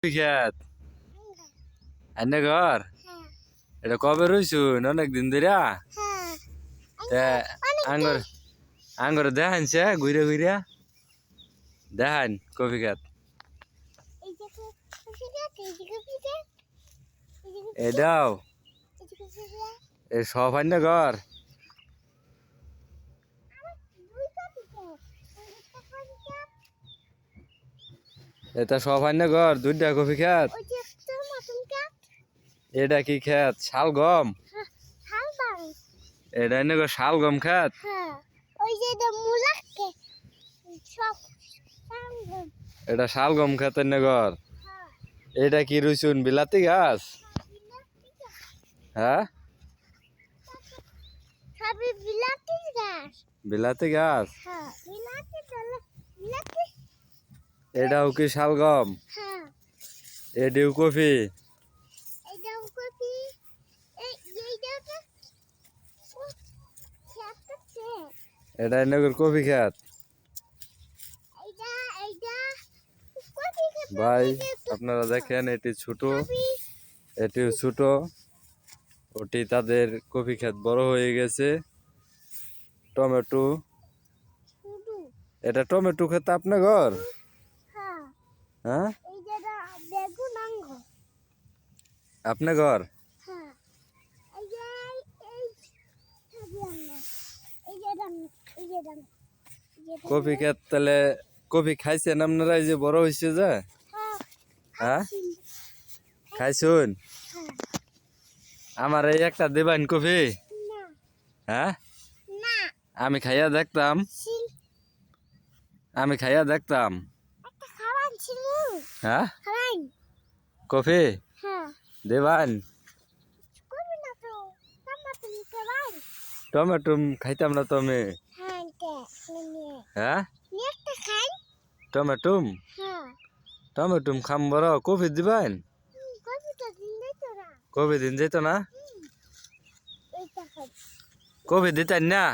খেত এনে ঘর এটা কবে রইছুন অনেক দিন ধরে আঙ্গর আঙ্গর দেখানছে ঘুরে ঘুরে দেখান কফি খেত এটাও এ সব আন্য ঘর এটা সব আন্য ঘর দুইটা কফি খেত এটা কি খেত শাল গম এটা এনে শাল গম খেত এটা শাল গম খেত এনে ঘর এটা কি রুইছুন বিলাতি গাছ হ্যাঁ বিলাতি গাছ এটাও কি শাল গম এটাও কফি এটা এনে কফি খেত ভাই আপনারা দেখেন এটি ছোট এটিও ছোট ওটি তাদের কফি ক্ষেত বড় হয়ে গেছে টমেটো এটা টমেটো ক্ষেত আপনার ঘর হ্যাঁ আপনার ঘর কফি ক্ষেত তাহলে কফি খাইছেন আপনারা এই যে বড় হয়েছে যে হ্যাঁ খাইছুন আমার এই একটা দেবেন কফি হ্যাঁ আমি খাইয়া দেখতাম হ্যাঁ কফি দেবান টমেটো খাইতাম না তুমি হ্যাঁ টমেটো টমেটো খাম বড় কফি দিবেন কফি দিন যেত না কফি দিতেন না